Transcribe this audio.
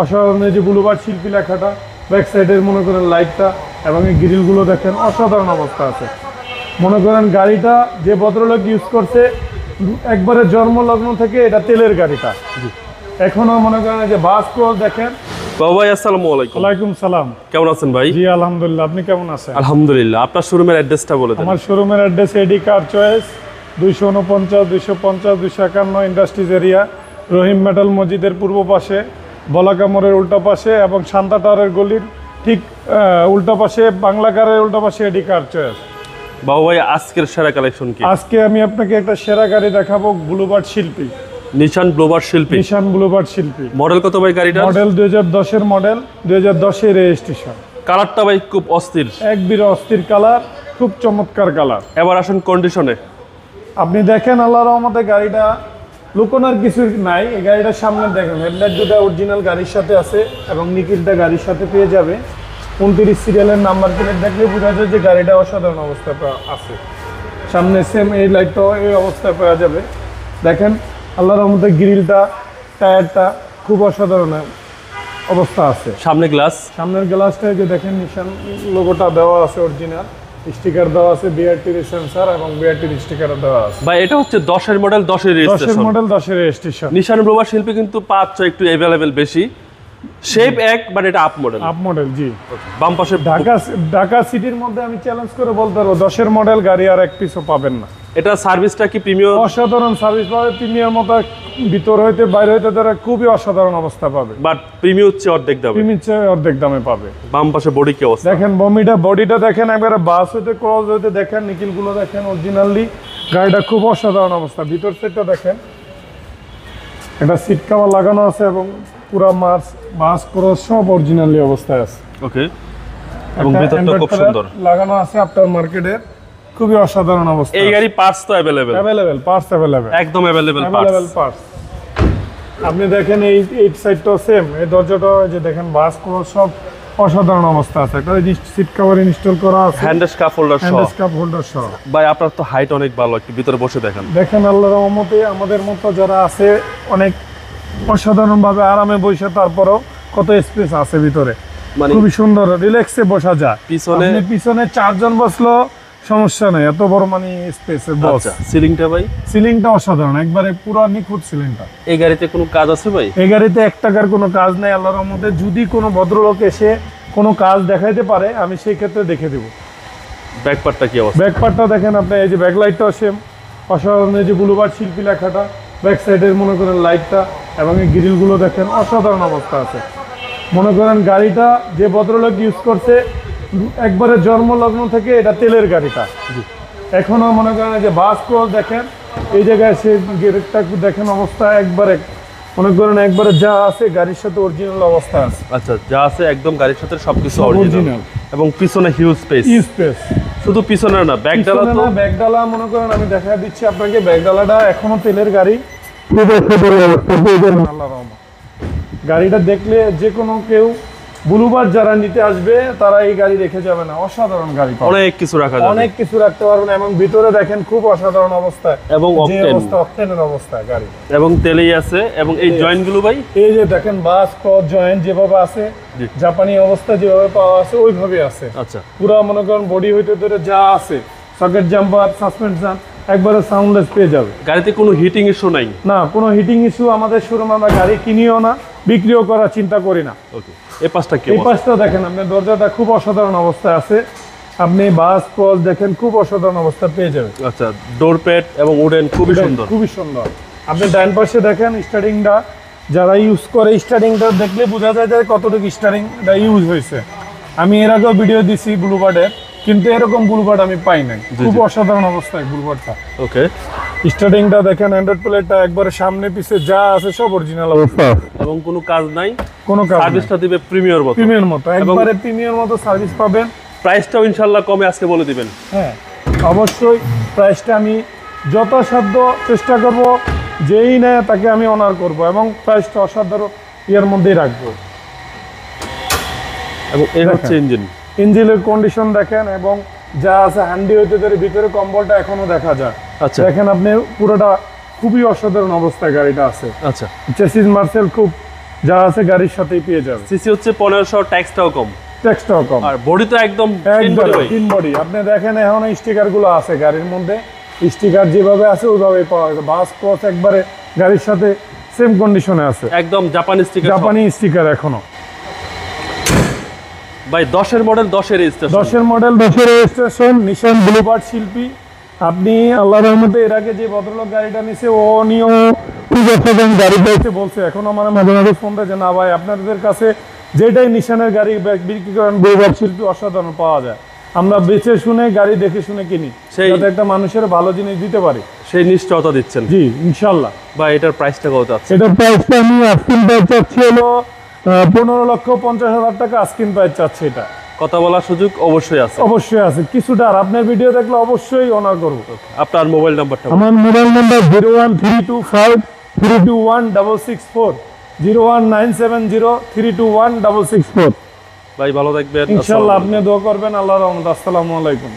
অসাধারণ। এই যে বুলুবার্ড শিল্পী লেখাটা, ব্যাক সাইডের মনে করেন লাইটটা এবং এই গ্রিলগুলো দেখেন অসাধারণ অবস্থা আছে। মনে করেন গাড়িটা যে ভদ্রলোক ইউজ করছে একবারে জন্মলগ্ন থেকে, এটা তেলের গাড়িটা এখনো মনে করেন যে বাস ক্রস দেখেন। বাবু ভাই আসসালামু আলাইকুম। ওয়ালাইকুম সালাম। কেমন আছেন ভাই? জি আলহামদুলিল্লাহ, আপনি কেমন আছেন? আলহামদুলিল্লাহ। আপনার শোরুমের অ্যাড্রেসটা বলে দেন। আমার শোরুমের অ্যাড্রেস এডি কার চয়েস, 249, 250, 251 ইন্ডাস্ট্রিজ এরিয়া, রহিম মেটাল মসজিদের পূর্ব পাশে, বলাকা মোড়ের উল্টা পাশে এবং শান্তা টাওয়ারের গলির ঠিক উল্টা পাশে, বাংলাকারের উল্টা পাশে এডি কার চয়েস। বাবু ভাই আজকের সেরা কালেকশন কি? আজকে আমি আপনাকে একটা সেরা গাড়ি দেখাবো, ব্লুবার্ড শিল্পী, নিশান ব্লুবার্ড শিল্পী। নিশান ব্লুবার্ড শিল্পী। মডেল কত ভাই গাড়িটা? মডেল 2010-এর মডেল, 2010-এর রেজিস্ট্রেশন। কালারটা ভাই খুব অস্থির, একবির অস্থির কালার, খুব চমৎকার কালার। এবার আসুন কন্ডিশনে। আপনি দেখেন আল্লাহর রহমতে গাড়িটা লুকোনোর কিছু নাই। এই গাড়িটার সামনে দেখেন হেডলাইট দুটো অরিজিনাল গাড়ির সাথে আছে এবং নিকিলটা গাড়ির সাথে পেয়ে যাবে। 29 সিরিয়ালের নাম্বার প্লেট দেখলে বোঝা যায় যে গাড়িটা অসাধারণ অবস্থায় আছে। সামনে সেম এই লাইটটাও এই অবস্থায় পাওয়া যাবে। দেখেন আল্লাহর রহমতে গ্রিলটা, টায়ারটা খুব অসাধারণ অবস্থা আছে। সামনে গ্লাস, সামনের গ্লাসটা যে দেখেন নিশান লোগোটা দেওয়া আছে, অরিজিনাল স্টিকার দেওয়া আছে, বিআরটির সেন্সর এবং বিআরটির স্টিকার দেওয়া আছে। ভাই এটা হচ্ছে 10-এর মডেল, 10-এর 10-এর রেজিস্ট্রেশন। মডেল, 10-এর রেজিস্ট্রেশন। নিশান ব্লুবার্ড শিল্পী কিন্তু 5 একটু অ্যাভেলেবেল বেশি, শেপ এক, বাট এটা আপ মডেল। আপ মডেল, জি। বাম পাশে ঢাকা সিটির মধ্যে আমি চ্যালেঞ্জ করে বলতে পারবো 10-এর মডেল গাড়ি আর এক পিসও পাবেন না। এটা সার্ভিসটা কি প্রিমিয়াম? অসাধারণ সার্ভিস পাবে, প্রিমিয়ার মতো ভিতর হইতে বাইরে হইতে তারা খুবই অসাধারণ অবস্থা পাবে। বাট প্রিমিয়াম হচ্ছে অর্ধেক দামে, প্রিমিয়ার চেয়ে অর্ধেক দামে পাবে। বাম পাশে বডি কি অবস্থা দেখেন বডিটা দেখেন, একবারে বাস হইতে ক্রস হইতে দেখেন, নিকিলগুলো দেখেন অরিজিনালি। গাড়িটা খুব অসাধারণ অবস্থা। ভিতর সাইডটা দেখেন, একটা সিট কভার লাগানো আছে এবং পুরা বাস ক্রস সব অরিজিনালি অবস্থায় আছে। ওকে, এবং ভিতরটা খুব সুন্দর লাগানো আছে আফটার মার্কেটে, খুবই অসাধারণ অবস্থা। এই গাড়ি পার্টস তো অ্যাভেলেবেল, পার্টস অ্যাভেলেবেল, একদম অ্যাভেলেবেল পার্টস। আপনি দেখেন এই সাইডটাও সেম, এই দরজাটাও যে দেখেন বাস ক্রস সব অসাধারণ অবস্থা আছে। একটা সিট কভার ইনস্টল করা আছে, হ্যান্ড স্কাফ হোল্ডার সহ। হ্যান্ড স্কাফ হোল্ডার সহ। ভাই আপনার তো হাইট অনেক ভালো, একটু ভিতরে বসে দেখেন। দেখেন আল্লাহর রহমতে আমাদের মতো যারা আছে অনেক অসাধারণভাবে আরামে বসে, তারপরও কত স্পেস আছে ভিতরে, মানে খুবই সুন্দর রিল্যাক্সে বসা যায়। পিছনে 4 জন বসলো সমস্যা নেই, এত বড় মানে স্পেসের বস। সিলিংটা ভাই? সিলিংটা অসাধারণ, একবারে পুরো নিখুঁত সিলিংটা। এই গাড়িতে কোনো কাজ আছে ভাই? এই গাড়িতে 1 টাকার কোনো কাজ নেই আল্লাহর রহমতে। যদি কোনো ভদ্রলোক এসে কোনো কাজ দেখাইতে পারে আমি সেই ক্ষেত্রে দেখে দেবো। ব্যাক পার্টটা কি অবস্থা? ব্যাক পার্টটা দেখেন আপনি, এই যে ব্যাক লাইটটাও সেম অসাধারণ। এই যে ব্লুবার্ড শিল্পী লেখাটা, ব্যাক সাইডের মনে করেন লাইটটা এবং এই গ্রিলগুলো দেখেন অসাধারণ অবস্থা আছে। মনে করেন গাড়িটা যে ভদ্রলোক ইউজ করছে একবারে জন্মলগ্ন থেকে, এটা তেলের গাড়িটা এখনো মনে করেন যে বাস ক্রস দেখেন, এই জায়গায় সে গেটটা দেখেন অবস্থা একবারে মনে করেন একবারে যা আছে গাড়ির সাথে অরিজিনাল অবস্থা আছে। আচ্ছা, যা আছে একদম গাড়ির সাথে সবকিছু অরিজিনাল এবং পিছনে হিউজ স্পেস। শুধু পিছনে না, ব্যাকডালা তো ব্যাকডালা মনে করেন আমি দেখা দিচ্ছি আপনাকে, ব্যাকডালাটা এখনো তেলের গাড়ি। গাড়িটা দেখলে যে কোনো কেউ ব্লুবার্ড যারা নিতে আসবে তারা এই গাড়ি রেখে যাবে না। অসাধারণ গাড়ি, অনেক কিছু রাখা যাবে, অনেক কিছু রাখতে পারবেন এবং ভিতরে দেখেন খুব অসাধারণ অবস্থায় এবং অকটেনের অবস্থায় গাড়ি এবং তেলেই আছে। এবং এই জয়েন্ট গুলো ভাই এই যে দেখেন বাস ক্রস জয়েন্ট যেভাবে আছে, জাপানি অবস্থা যেভাবে পাওয়া আছে ওইভাবে আছে। আচ্ছা, পুরো মনে করেন বডি হইতে ধরে যা আছে, সকেট জাম্পার, সাসপেনশন একবারে সাউন্ডলেস পেয়ে যাবে। গাড়িতে কোনো হিটিং ইস্যু নাই? না, কোনো হিটিং ইস্যু আমাদের শোরুমে আমরা গাড়ি কিনিও না, বিক্রিও করার চিন্তা করি না। ওকে, এই পাশটা কি? এই পাশটা দেখেন আপনি, দরজাটা খুব অসাধারণ অবস্থায় আছে। আপনি বাস ক্রস দেখেন খুব অসাধারণ অবস্থা পেয়ে যাবেন। আচ্ছা, ডোর প্যাড এবং উডেন খুবই সুন্দর, খুবই সুন্দর। আপনি ডান পাশে দেখেন স্টার্টিংটা, যারা ইউজ করে স্টার্টিংটা দেখলে বোঝা যায় যে কতটুকু স্টার্টিংটা ইউজ হয়েছে। আমি এর আগেও ভিডিও দিছি ব্লুবার্ডের, কিন্তু এরকম ব্লুবার্ড আমি পাই নাই। খুব অসাধারণ অবস্থায় ব্লুবার্ডটা। ওকে, স্টার্টিংটা দেখেন, অ্যান্ড্রয়েড প্লেটটা একবারে সামনে পিছে যা আছে সব অরিজিনাল অবস্থা এবং কোনো কাজ নাই। কোনো কাজ, সার্ভিসটা দিবে প্রিমিয়ার মতো, একবারে প্রিমিয়ার মতো সার্ভিস পাবেন। প্রাইসটাও ইনশাআল্লাহ কমে আজকে বলে দিবেন। হ্যাঁ অবশ্যই, প্রাইসটা আমি যথাসাধ্য চেষ্টা করব, যেই নেয় তাকে আমি অনার করব এবং প্রাইসটা অসাধারণ এর মধ্যেই রাখবো। এবং এই হচ্ছে ইঞ্জিনের কন্ডিশন দেখেন এবং যা আছে হ্যান্ডি হইতে ধরে ভিতরে কম্বলটা এখনো দেখা যায়। আচ্ছা, দেখেন আপনি পুরোটা খুবই অসাধারণ অবস্থায় গাড়িটা আছে। আচ্ছা, চেসিস মার্সেল খুব যা আছে গাড়ির সাথেই পেয়ে যাবে। সিসি হচ্ছে 1500, ট্যাক্সটাও কম, ট্যাক্সটাও কম। আর বডি তো একদম তিন বডি। আপনি দেখেন এখন স্টিকার গুলো আছে গাড়ির মধ্যে, স্টিকার যেভাবে আছে ওইভাবেই পাওয়া যাবে। বাস ক্রস একবারে গাড়ির সাথে সেম কন্ডিশনে আছে, একদম জাপানি স্টিকার, জাপানি স্টিকার এখনো। ভাই 10-এর মডেল, 10-এর রেজিস্ট্রেশন, 10-এর মডেল, 10-এর রেজিস্ট্রেশন, নিশান ব্লুবার্ড শিল্পী। আপনি আল্লাহর রহমতে এর আগে যে ভদ্রলোক গাড়িটা নিছে ও নিয়েও গাড়ি পাইছে বলছে, এখন আমার মাঝে মাঝে ফোন দেয় যে না ভাই আপনাদের কাছে যেটাই নিশানের গাড়ি বিক্রি করেন ব্লুবার্ড শিল্পী অসাধারণ পাওয়া যায়। আমরা বেছে শুনে গাড়ি দেখে শুনে কিনি, যাতে একটা মানুষের ভালো জিনিস দিতে পারি, সেই নিশ্চয়তা দিচ্ছেন। জি ইনশাল্লাহ। ভাই এটার প্রাইসটা কত আছে? এটার প্রাইসটা আমি আস্কিং প্রাইস চাচ্ছি হলো 15,50,000 টাকা আস্কিং প্রাইস চাচ্ছি। এটা কথা বলার সুযোগ অবশ্যই আছে, অবশ্যই আছে কিছুটা। আর আপনার ভিডিও দেখলে অবশ্যই অনার করবো। আপনার মোবাইল নাম্বারটা? আমার মোবাইল নাম্বার 01325321664, 01970321664। ভাই ভালো থাকবেন, ইনশাল্লাহ আপনি দোয়া করবেন। আল্লাহর রহমত। আসসালামু আলাইকুম।